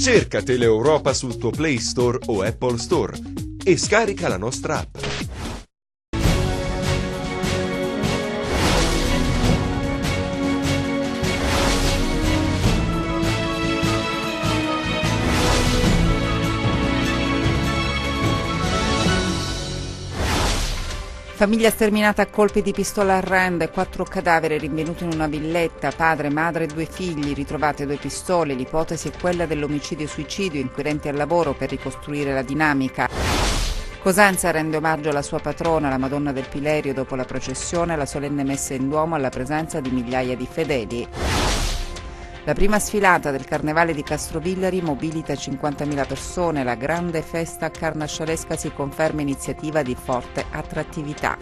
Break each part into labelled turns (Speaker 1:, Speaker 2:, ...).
Speaker 1: Cerca Teleeuropa sul tuo Play Store o Apple Store e scarica la nostra app.
Speaker 2: Famiglia sterminata a colpi di pistola a Rende, 4 cadaveri rinvenuti in una villetta, padre, madre e 2 figli, ritrovate 2 pistole, l'ipotesi è quella dell'omicidio-suicidio, inquirenti al lavoro per ricostruire la dinamica. Cosenza rende omaggio alla sua patrona, la Madonna del Pilerio, dopo la processione e la solenne messa in Duomo alla presenza di migliaia di fedeli. La prima sfilata del Carnevale di Castrovillari mobilita 50.000 persone. La grande festa carnascialesca si conferma iniziativa di forte attrattività.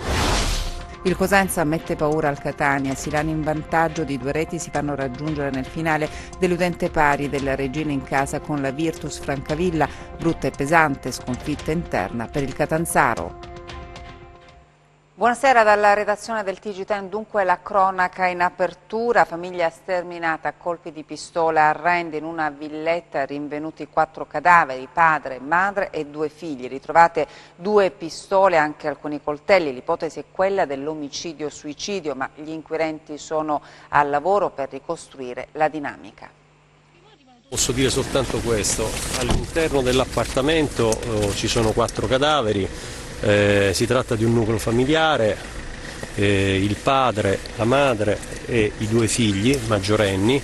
Speaker 2: Il Cosenza mette paura al Catania. Silani in vantaggio di 2 reti si fanno raggiungere nel finale, deludente pari della Regina in casa con la Virtus Francavilla, brutta e pesante sconfitta interna per il Catanzaro. Buonasera dalla redazione del TG10, dunque la cronaca in apertura, famiglia sterminata a colpi di pistola a Rende in una villetta, rinvenuti 4 cadaveri, padre, madre e 2 figli, ritrovate 2 pistole, anche alcuni coltelli, l'ipotesi è quella dell'omicidio-suicidio, ma gli inquirenti sono al lavoro per ricostruire la dinamica.
Speaker 3: Posso dire soltanto questo, all'interno dell'appartamento ci sono 4 cadaveri. Si tratta di un nucleo familiare, il padre, la madre e i 2 figli maggiorenni,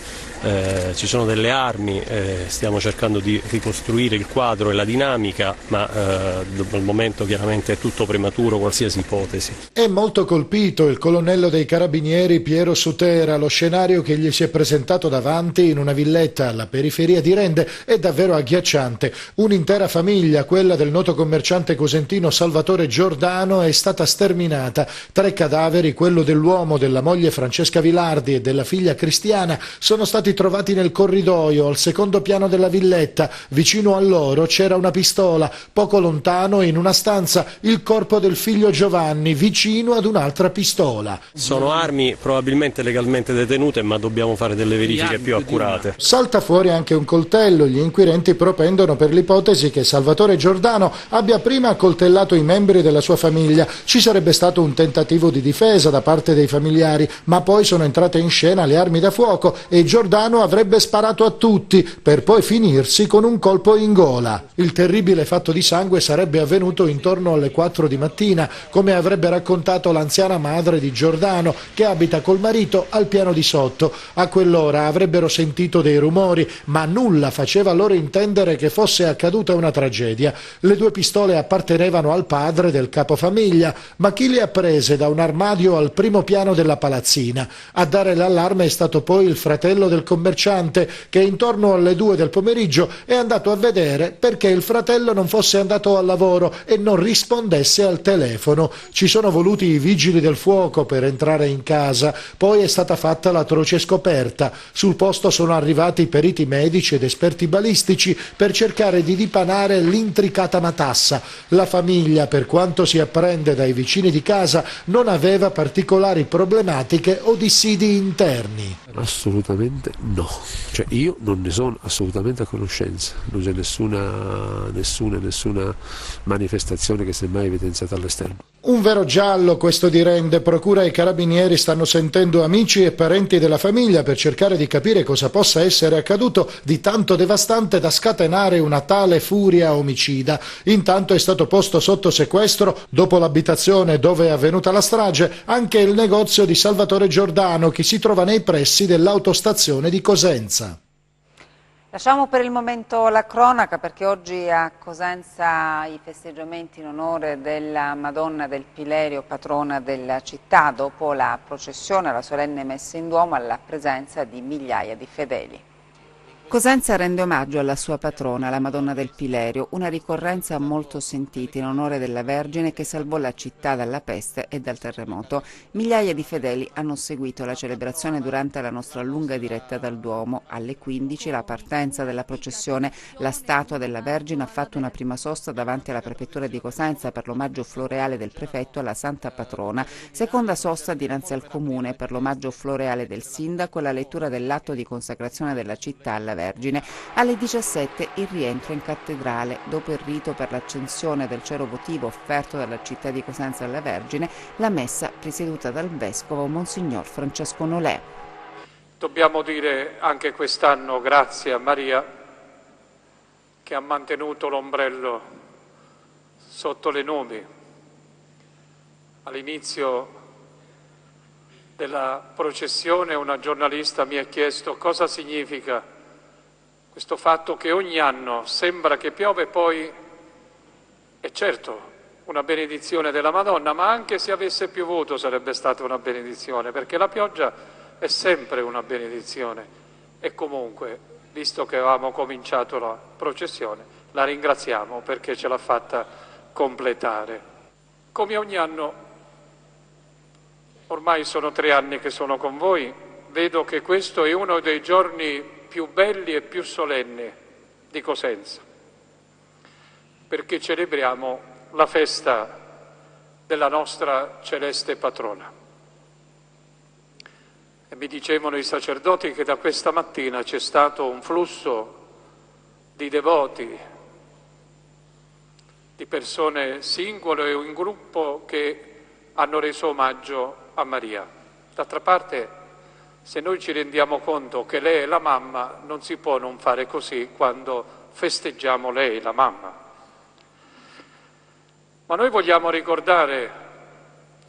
Speaker 3: ci sono delle armi, stiamo cercando di ricostruire il quadro e la dinamica, ma al momento chiaramente è tutto prematuro, qualsiasi ipotesi.
Speaker 4: È molto colpito il colonnello dei carabinieri Piero Sutera. Lo scenario che gli si è presentato davanti in una villetta alla periferia di Rende è davvero agghiacciante. Un'intera famiglia, quella del noto commerciante cosentino Salvatore Giordano, è stata sterminata. 3 cadaveri, quello dell'uomo, della moglie Francesca Vilardi e della figlia Cristiana, sono stati trovati nel corridoio al secondo piano della villetta. Vicino a loro c'era una pistola, poco lontano in una stanza il corpo del figlio Giovanni, vicino ad un'altra pistola.
Speaker 3: Sono armi probabilmente legalmente detenute, ma dobbiamo fare delle verifiche più accurate.
Speaker 4: Salta fuori anche un coltello. Gli inquirenti propendono per l'ipotesi che Salvatore Giordano abbia prima accoltellato i membri della sua famiglia. Ci sarebbe stato un tentativo di difesa da parte dei familiari, ma poi sono entrate in scena le armi da fuoco e Giordano avrebbe sparato a tutti per poi finirsi con un colpo in gola. Il terribile fatto di sangue sarebbe avvenuto intorno alle 4 di mattina, come avrebbe raccontato l'anziana madre di Giordano, che abita col marito al piano di sotto. A quell'ora avrebbero sentito dei rumori, ma nulla faceva loro intendere che fosse accaduta una tragedia. Le 2 pistole appartenevano al padre del capofamiglia, ma chi le ha prese da un armadio al primo piano della palazzina? A dare l'allarme è stato poi il fratello del commerciante, che intorno alle 2 del pomeriggio è andato a vedere perché il fratello non fosse andato al lavoro e non rispondesse al telefono. Ci sono voluti i vigili del fuoco per entrare in casa, poi è stata fatta l'atroce scoperta. Sul posto sono arrivati periti medici ed esperti balistici per cercare di dipanare l'intricata matassa. La famiglia, per quanto si apprende dai vicini di casa, non aveva particolari problematiche o dissidi interni.
Speaker 5: Assolutamente no, cioè io non ne sono assolutamente a conoscenza, non c'è nessuna manifestazione che si è mai evidenziata all'esterno.
Speaker 4: Un vero giallo questo di Rende. Procura e carabinieri stanno sentendo amici e parenti della famiglia per cercare di capire cosa possa essere accaduto di tanto devastante da scatenare una tale furia omicida. Intanto è stato posto sotto sequestro, dopo l'abitazione dove è avvenuta la strage, anche il negozio di Salvatore Giordano, che si trova nei pressi dell'autostazione di Cosenza.
Speaker 2: Lasciamo per il momento la cronaca, perché oggi a Cosenza i festeggiamenti in onore della Madonna del Pilerio, patrona della città, dopo la processione, la solenne messa in Duomo alla presenza di migliaia di fedeli. Cosenza rende omaggio alla sua patrona, la Madonna del Pilerio, una ricorrenza molto sentita in onore della Vergine che salvò la città dalla peste e dal terremoto. Migliaia di fedeli hanno seguito la celebrazione durante la nostra lunga diretta dal Duomo. Alle 15 la partenza della processione. La statua della Vergine ha fatto una prima sosta davanti alla prefettura di Cosenza per l'omaggio floreale del prefetto alla Santa Patrona. Seconda sosta dinanzi al comune per l'omaggio floreale del sindaco e la lettura dell'atto di consacrazione della città alla Vergine. Alle 17 il rientro in cattedrale. Dopo il rito per l'accensione del cero votivo offerto dalla città di Cosenza alla Vergine, la messa presieduta dal vescovo Monsignor Francesco Nolè.
Speaker 6: Dobbiamo dire anche quest'anno grazie a Maria che ha mantenuto l'ombrello sotto le nubi. All'inizio della processione una giornalista mi ha chiesto cosa significa questo fatto che ogni anno sembra che piove, poi è certo una benedizione della Madonna, ma anche se avesse piovuto sarebbe stata una benedizione, perché la pioggia è sempre una benedizione. E comunque, visto che avevamo cominciato la processione, la ringraziamo perché ce l'ha fatta completare. Come ogni anno, ormai sono 3 anni che sono con voi, vedo che questo è uno dei giorni più belli e più solenni di Cosenza, perché celebriamo la festa della nostra celeste patrona. E mi dicevano i sacerdoti che da questa mattina c'è stato un flusso di devoti, di persone singole o in gruppo che hanno reso omaggio a Maria. D'altra parte, se noi ci rendiamo conto che lei è la mamma, non si può non fare così quando festeggiamo lei, la mamma. Ma noi vogliamo ricordare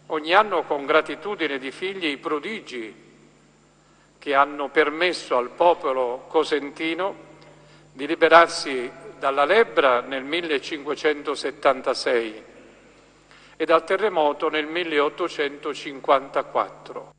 Speaker 6: ogni anno con gratitudine di figli i prodigi che hanno permesso al popolo cosentino di liberarsi dalla lebbra nel 1576 e dal terremoto nel 1854.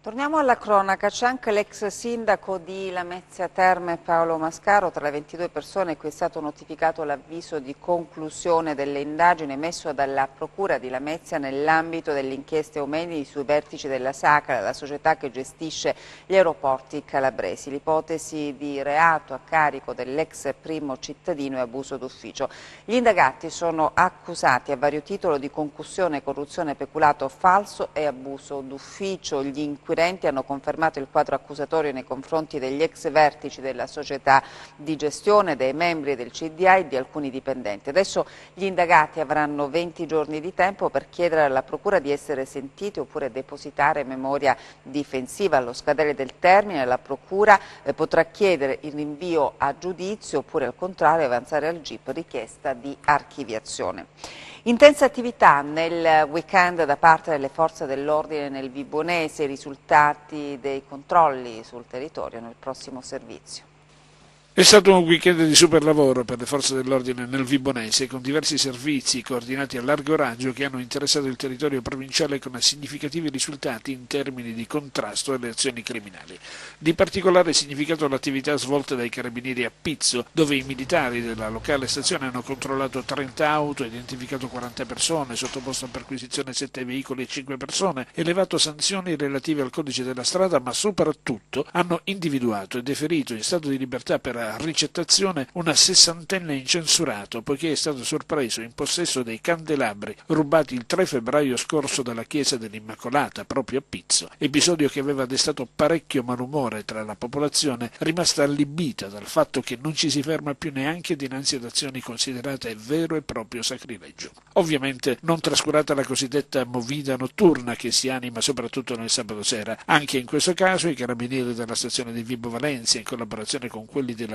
Speaker 2: Torniamo alla cronaca, c'è anche l'ex sindaco di Lamezia Terme Paolo Mascaro. Tra le 22 persone cui è stato notificato l'avviso di conclusione delle indagini emesso dalla Procura di Lamezia nell'ambito delle inchieste Omeni sui vertici della Sacra, la società che gestisce gli aeroporti calabresi. L'ipotesi di reato a carico dell'ex primo cittadino è abuso d'ufficio. Gli indagati sono accusati a vario titolo di concussione, corruzione, peculato falso e abuso d'ufficio. Gli inquirenti hanno confermato il quadro accusatorio nei confronti degli ex vertici della società di gestione, dei membri del CDA e di alcuni dipendenti. Adesso gli indagati avranno 20 giorni di tempo per chiedere alla Procura di essere sentiti oppure depositare memoria difensiva. Allo scadere del termine la Procura potrà chiedere il rinvio a giudizio oppure al contrario avanzare al GIP richiesta di archiviazione. Intensa attività nel weekend da parte delle forze dell'ordine nel Vibonese, i risultati dei controlli sul territorio nel prossimo servizio.
Speaker 7: È stato un weekend di super lavoro per le forze dell'ordine nel Vibonese, con diversi servizi coordinati a largo raggio che hanno interessato il territorio provinciale con significativi risultati in termini di contrasto alle azioni criminali. Di particolare significato l'attività svolta dai carabinieri a Pizzo, dove i militari della locale stazione hanno controllato 30 auto, identificato 40 persone, sottoposto a perquisizione 7 veicoli e 5 persone, elevato sanzioni relative al codice della strada, ma soprattutto hanno individuato e deferito in stato di libertà per ricettazione una 60enne incensurato, poiché è stato sorpreso in possesso dei candelabri rubati il 3 febbraio scorso dalla chiesa dell'Immacolata proprio a Pizzo, episodio che aveva destato parecchio malumore tra la popolazione, rimasta allibita dal fatto che non ci si ferma più neanche dinanzi ad azioni considerate vero e proprio sacrilegio. Ovviamente non trascurata la cosiddetta movida notturna che si anima soprattutto nel sabato sera. Anche in questo caso i carabinieri della stazione di Vibo Valentia, in collaborazione con quelli dell'aliquota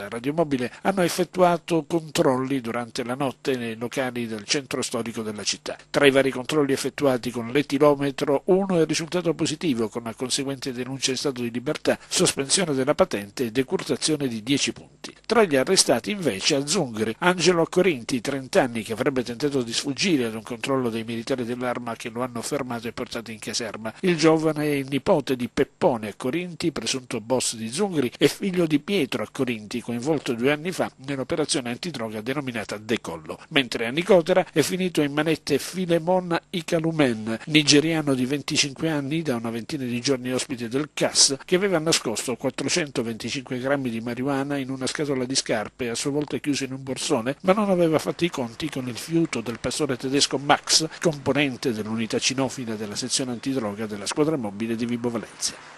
Speaker 7: radiomobile, hanno effettuato controlli durante la notte nei locali del centro storico della città. Tra i vari controlli effettuati con l'etilometro, uno è risultato positivo, con la conseguente denuncia in stato di libertà, sospensione della patente e decurtazione di 10 punti. Tra gli arrestati invece a Zungri, Angelo Accorinti, 30 anni, che avrebbe tentato di sfuggire ad un controllo dei militari dell'Arma che lo hanno fermato e portato in caserma. Il giovane è il nipote di Peppone Accorinti, presunto boss di Zungri, e figlio di Pietro Accorinti, coinvolto 2 anni fa nell'operazione antidroga denominata Decollo. Mentre a Nicotera è finito in manette Filemon Ikalumen, nigeriano di 25 anni, da una ventina di giorni ospite del CAS, che aveva nascosto 425 grammi di marijuana in una scatola di scarpe, a sua volta chiusa in un borsone, ma non aveva fatto i conti con il fiuto del pastore tedesco Max, componente dell'unità cinofila della sezione antidroga della squadra mobile di Vibo Valentia.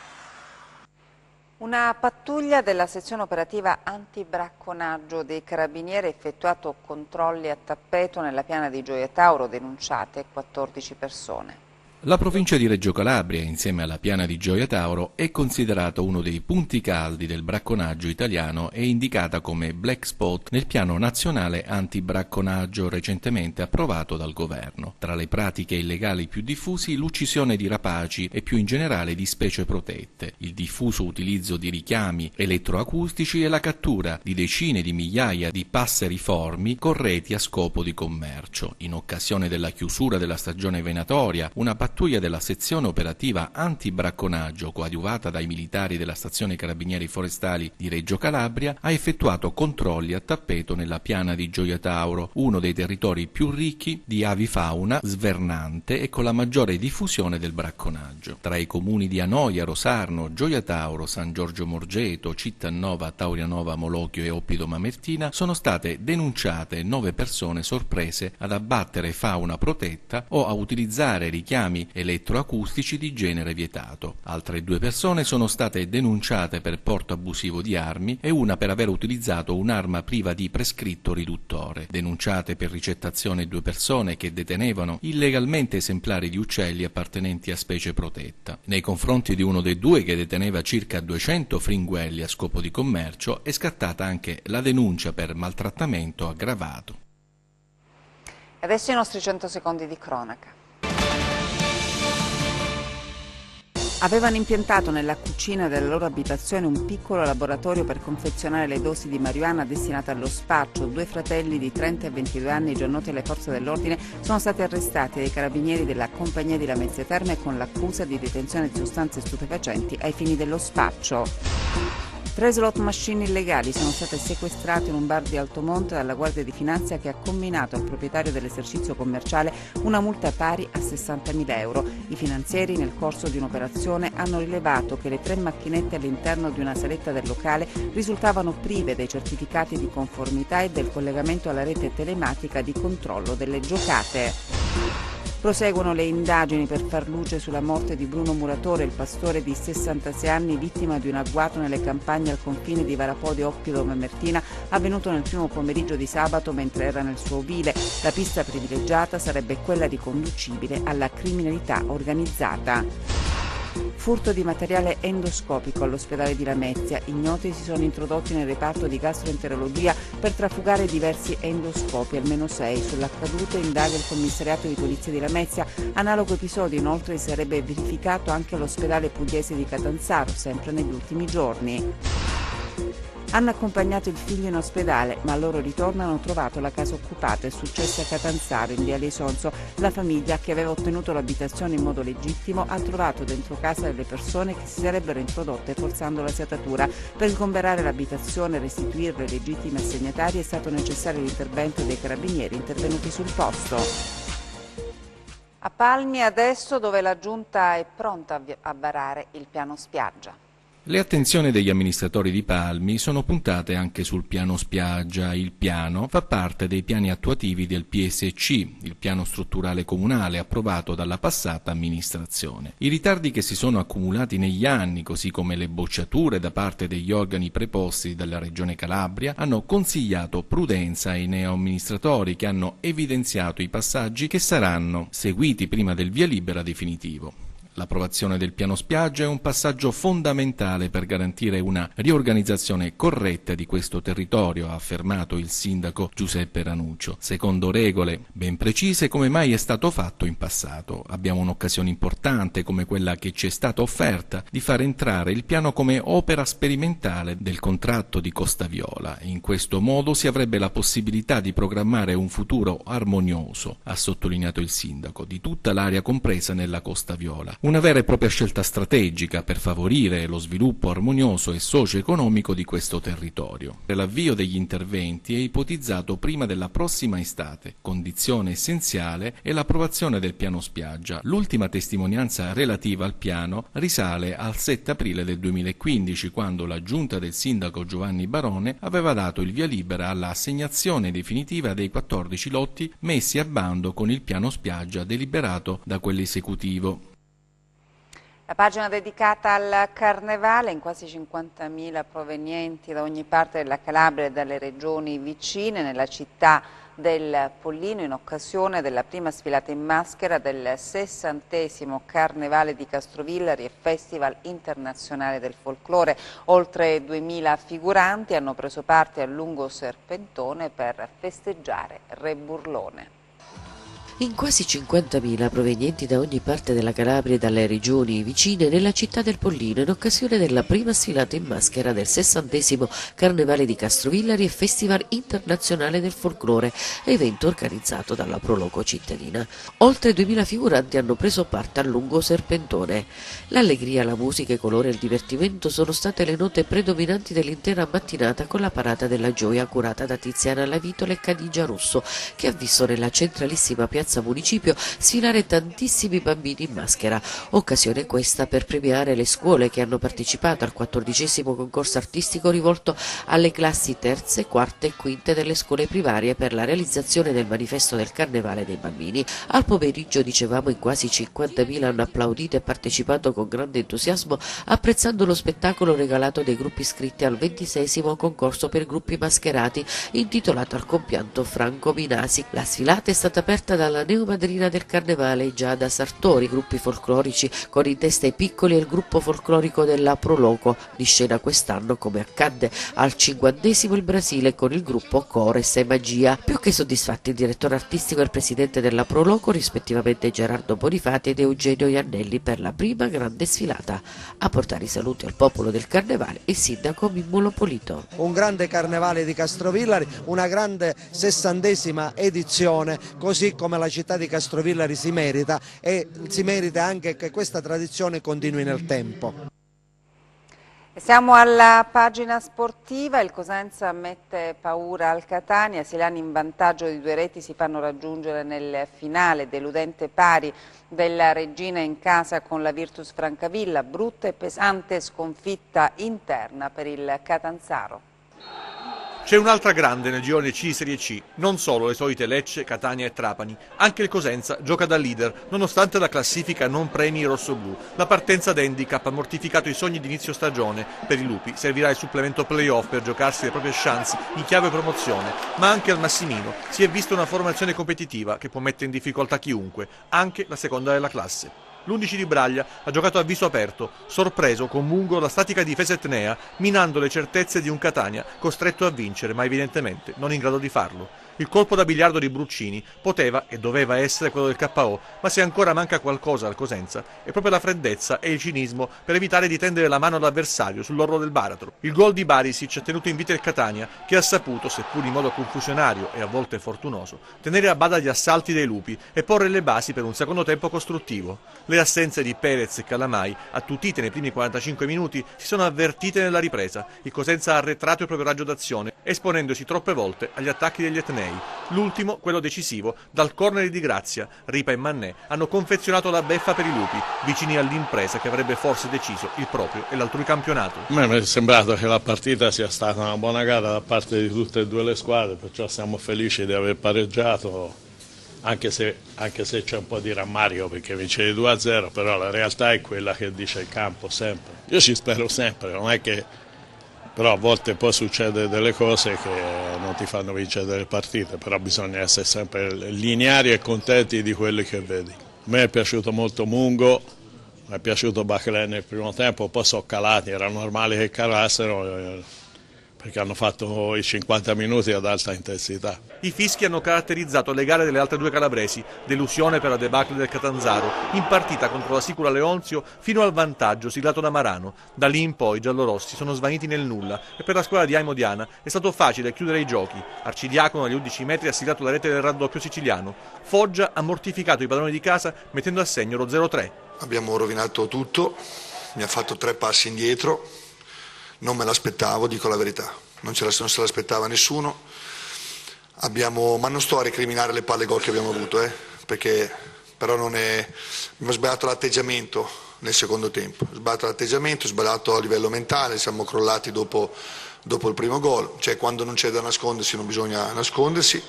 Speaker 2: Una pattuglia della sezione operativa antibracconaggio dei Carabinieri ha effettuato controlli a tappeto nella piana di Gioia Tauro, denunciate 14 persone.
Speaker 8: La provincia di Reggio Calabria, insieme alla piana di Gioia Tauro, è considerato uno dei punti caldi del bracconaggio italiano e indicata come black spot nel piano nazionale antibracconaggio recentemente approvato dal governo. Tra le pratiche illegali più diffusi, l'uccisione di rapaci e più in generale di specie protette, il diffuso utilizzo di richiami elettroacustici e la cattura di decine di migliaia di passeriformi con reti a scopo di commercio. In occasione della chiusura della stagione venatoria, una pattuglia della sezione operativa antibracconaggio, coadiuvata dai militari della stazione Carabinieri Forestali di Reggio Calabria, ha effettuato controlli a tappeto nella piana di Gioia Tauro, uno dei territori più ricchi di avifauna svernante e con la maggiore diffusione del bracconaggio. Tra i comuni di Anoia, Rosarno, Gioia Tauro, San Giorgio Morgeto, Cittanova, Taurianova, Molochio e Oppido Mamertina sono state denunciate 9 persone sorprese ad abbattere fauna protetta o a utilizzare richiami elettroacustici di genere vietato. Altre 2 persone sono state denunciate per porto abusivo di armi e una per aver utilizzato un'arma priva di prescritto riduttore. Denunciate per ricettazione 2 persone che detenevano illegalmente esemplari di uccelli appartenenti a specie protetta. Nei confronti di uno dei 2 che deteneva circa 200 fringuelli a scopo di commercio è scattata anche la denuncia per maltrattamento aggravato.
Speaker 2: Adesso i nostri 100 secondi di cronaca. Avevano impiantato nella cucina della loro abitazione un piccolo laboratorio per confezionare le dosi di marijuana destinate allo spaccio. 2 fratelli di 30 e 22 anni, già noti alle forze dell'ordine, sono stati arrestati dai carabinieri della compagnia di Lamezia Terme con l'accusa di detenzione di sostanze stupefacenti ai fini dello spaccio. 3 slot machine illegali sono state sequestrate in un bar di Altomonte dalla Guardia di Finanza, che ha comminato al proprietario dell'esercizio commerciale una multa pari a 60.000 euro. I finanzieri, nel corso di un'operazione, hanno rilevato che le 3 macchinette all'interno di una saletta del locale risultavano prive dei certificati di conformità e del collegamento alla rete telematica di controllo delle giocate. Proseguono le indagini per far luce sulla morte di Bruno Muratore, il pastore di 66 anni, vittima di un agguato nelle campagne al confine di Varapodi Oppido Mamertina, avvenuto nel primo pomeriggio di sabato mentre era nel suo ovile. La pista privilegiata sarebbe quella riconducibile alla criminalità organizzata. Furto di materiale endoscopico all'ospedale di Lamezia. Ignoti si sono introdotti nel reparto di gastroenterologia per trafugare diversi endoscopi, almeno 6. Sull'accaduto indaga il commissariato di polizia di Lamezia. Analogo episodio inoltre si sarebbe verificato anche all'ospedale pugliese di Catanzaro, sempre negli ultimi giorni. Hanno accompagnato il figlio in ospedale, ma al loro ritorno hanno trovato la casa occupata. È successo a Catanzaro, in Viale Isonzo. La famiglia, che aveva ottenuto l'abitazione in modo legittimo, ha trovato dentro casa delle persone che si sarebbero introdotte forzando la serratura. Per sgomberare l'abitazione e restituirle ai legittimi assegnatari è stato necessario l'intervento dei carabinieri intervenuti sul posto. A Palmi adesso, dove la Giunta è pronta a varare il piano spiaggia.
Speaker 8: Le attenzioni degli amministratori di Palmi sono puntate anche sul piano spiaggia. Il piano fa parte dei piani attuativi del PSC, il piano strutturale comunale approvato dalla passata amministrazione. I ritardi che si sono accumulati negli anni, così come le bocciature da parte degli organi preposti dalla Regione Calabria, hanno consigliato prudenza ai neoamministratori, che hanno evidenziato i passaggi che saranno seguiti prima del via libera definitivo. L'approvazione del piano spiaggia è un passaggio fondamentale per garantire una riorganizzazione corretta di questo territorio, ha affermato il sindaco Giuseppe Ranuccio. Secondo regole ben precise, come mai è stato fatto in passato. Abbiamo un'occasione importante, come quella che ci è stata offerta, di far entrare il piano come opera sperimentale del contratto di Costa Viola. In questo modo si avrebbe la possibilità di programmare un futuro armonioso, ha sottolineato il sindaco, di tutta l'area compresa nella Costa Viola. Una vera e propria scelta strategica per favorire lo sviluppo armonioso e socio-economico di questo territorio. L'avvio degli interventi è ipotizzato prima della prossima estate. Condizione essenziale è l'approvazione del piano spiaggia. L'ultima testimonianza relativa al piano risale al 7 aprile del 2015, quando la giunta del sindaco Giovanni Barone aveva dato il via libera all'assegnazione definitiva dei 14 lotti messi a bando con il piano spiaggia deliberato da quell'esecutivo.
Speaker 2: La pagina dedicata al Carnevale, in quasi 50.000 provenienti da ogni parte della Calabria e dalle regioni vicine, nella città del Pollino, in occasione della prima sfilata in maschera del 60° Carnevale di Castrovillari e Festival internazionale del folklore. Oltre 2.000 figuranti hanno preso parte al lungo serpentone per festeggiare Re Burlone.
Speaker 9: In quasi 50.000 provenienti da ogni parte della Calabria e dalle regioni vicine, nella città del Pollino, in occasione della prima sfilata in maschera del 60° Carnevale di Castrovillari e Festival internazionale del folklore, evento organizzato dalla Proloco cittadina. Oltre 2.000 figuranti hanno preso parte al lungo serpentone. L'allegria, la musica, i colori e il divertimento sono state le note predominanti dell'intera mattinata, con la parata della gioia curata da Tiziana Lavitola e Cadigia Russo, che ha visto nella centralissima piazza Municipio sfilare tantissimi bambini in maschera. Occasione questa per premiare le scuole che hanno partecipato al 14° concorso artistico rivolto alle classi terze, quarte e quinte delle scuole primarie per la realizzazione del manifesto del Carnevale dei bambini. Al pomeriggio, dicevamo, in quasi 50.000 hanno applaudito e partecipato con grande entusiasmo, apprezzando lo spettacolo regalato dai gruppi iscritti al 26° concorso per gruppi mascherati, intitolato al compianto Franco Minasi. La sfilata è stata aperta dalla neomadrina del Carnevale, Giada Sartori, gruppi folclorici con in testa i piccoli e il gruppo folclorico della Proloco, di scena quest'anno, come accadde al 50° il Brasile con il gruppo Cores e Magia. Più che soddisfatti il direttore artistico e il presidente della Proloco, rispettivamente Gerardo Bonifati ed Eugenio Iannelli, per la prima grande sfilata. A portare i saluti al popolo del Carnevale il sindaco Mimmo Polito.
Speaker 10: Un grande Carnevale di Castrovillari, una grande 60ª edizione, così come la città di Castrovillari si merita, e si merita anche che questa tradizione continui nel tempo.
Speaker 2: Siamo alla pagina sportiva. Il Cosenza mette paura al Catania, Silani in vantaggio di 2 reti si fanno raggiungere nel finale, deludente pari della Regina in casa con la Virtus Francavilla, brutta e pesante sconfitta interna per il Catanzaro.
Speaker 11: C'è un'altra grande nel girone C Serie C, non solo le solite Lecce, Catania e Trapani, anche il Cosenza gioca da leader, nonostante la classifica non premi i rossoblù. La partenza d'handicap ha mortificato i sogni di inizio stagione. Per i Lupi servirà il supplemento playoff per giocarsi le proprie chance in chiave promozione, ma anche al Massimino si è vista una formazione competitiva che può mettere in difficoltà chiunque, anche la seconda della classe. L'11 di Braglia ha giocato a viso aperto, sorpreso con Mungo la statica difesa etnea, minando le certezze di un Catania costretto a vincere, ma evidentemente non in grado di farlo. Il colpo da biliardo di Bruccini poteva e doveva essere quello del KO, ma se ancora manca qualcosa al Cosenza è proprio la freddezza e il cinismo per evitare di tendere la mano all'avversario sull'orlo del baratro. Il gol di Barisic ha tenuto in vita il Catania, che ha saputo, seppur in modo confusionario e a volte fortunoso, tenere a bada gli assalti dei Lupi e porre le basi per un secondo tempo costruttivo. Le assenze di Perez e Calamai, attutite nei primi 45 minuti, si sono avvertite nella ripresa. Il Cosenza ha arretrato il proprio raggio d'azione, esponendosi troppe volte agli attacchi degli etnei. L'ultimo, quello decisivo, dal corner di Grazia, Ripa e Mannè hanno confezionato la beffa per i Lupi, vicini all'impresa che avrebbe forse deciso il proprio e l'altrui campionato.
Speaker 12: A me mi è sembrato che la partita sia stata una buona gara da parte di tutte e due le squadre, perciò siamo felici di aver pareggiato, anche se c'è un po' di rammarico perché vince di 2-0, però la realtà è quella che dice il campo sempre. Io ci spero sempre, non è che... Però a volte poi succede delle cose che non ti fanno vincere delle partite, però bisogna essere sempre lineari e contenti di quelli che vedi. A me è piaciuto molto Mungo, mi è piaciuto Baclè nel primo tempo, poi sono calati, era normale che calassero perché hanno fatto i 50 minuti ad alta intensità.
Speaker 11: I fischi hanno caratterizzato le gare delle altre due calabresi, delusione per la debacle del Catanzaro, in partita contro la Sicula Leonzio fino al vantaggio siglato da Marano. Da lì in poi i giallorossi sono svaniti nel nulla e per la squadra di Aimo Diana è stato facile chiudere i giochi. Arcidiacono agli 11 metri ha siglato la rete del raddoppio siciliano. Foggia ha mortificato i padroni di casa mettendo a segno lo 0-3.
Speaker 13: Abbiamo rovinato tutto, mi ha fatto 3 passi indietro. Non me l'aspettavo, dico la verità, non se l'aspettava nessuno, ma non sto a recriminare le palle gol che abbiamo avuto, perché però abbiamo sbagliato l'atteggiamento nel secondo tempo, sbagliato a livello mentale, siamo crollati dopo il primo gol, cioè quando non c'è da nascondersi non bisogna nascondersi,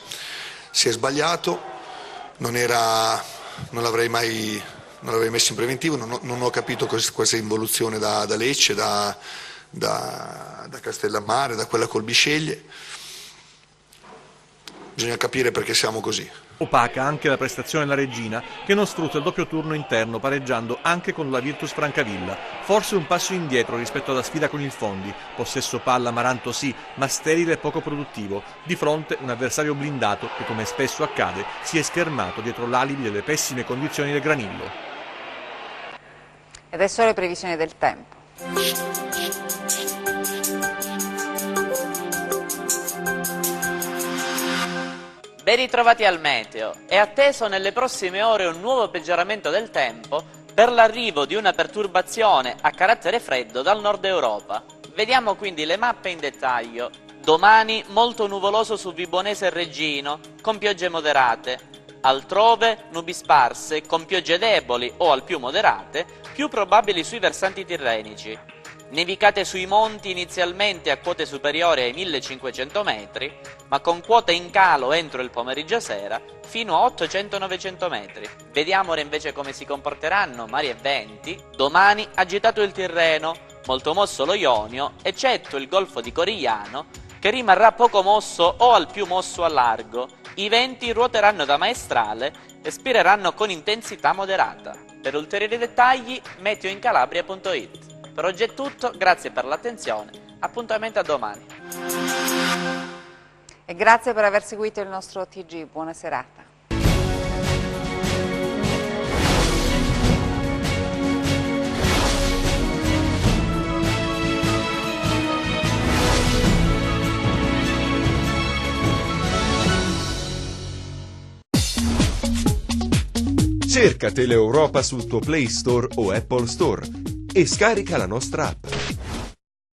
Speaker 13: si è sbagliato, non l'avrei mai non l'avevi messo in preventivo, non ho capito questa involuzione da Lecce, da Castellammare, da quella col Bisceglie. Bisogna capire perché siamo così.
Speaker 11: Opaca anche la prestazione della Reggina, che non sfrutta il doppio turno interno, pareggiando anche con la Virtus Francavilla. Forse un passo indietro rispetto alla sfida con il Fondi. Possesso palla Maranto sì, ma sterile e poco produttivo. Di fronte un avversario blindato che, come spesso accade, si è schermato dietro l'alibi delle pessime condizioni del Granillo.
Speaker 2: E adesso le previsioni del tempo.
Speaker 14: Ben ritrovati al meteo. È atteso nelle prossime ore un nuovo peggioramento del tempo per l'arrivo di una perturbazione a carattere freddo dal nord Europa. Vediamo quindi le mappe in dettaglio. Domani molto nuvoloso su Vibonese e Reggino, con piogge moderate. Altrove nubi sparse, con piogge deboli o al più moderate, più probabili sui versanti tirrenici. Nevicate sui monti inizialmente a quote superiori ai 1500 metri, ma con quote in calo entro il pomeriggio sera fino a 800-900 metri. Vediamo ora invece come si comporteranno mari e venti. Domani agitato il Tirreno, molto mosso lo Ionio, eccetto il golfo di Corigliano, che rimarrà poco mosso o al più mosso a largo. I venti ruoteranno da maestrale e spireranno con intensità moderata. Per ulteriori dettagli, meteoincalabria.it. Per oggi è tutto, grazie per l'attenzione, appuntamento a domani.
Speaker 2: E grazie per aver seguito il nostro TG, buona serata.
Speaker 1: Cerca Teleeuropa sul tuo Play Store o Apple Store e scarica la nostra app.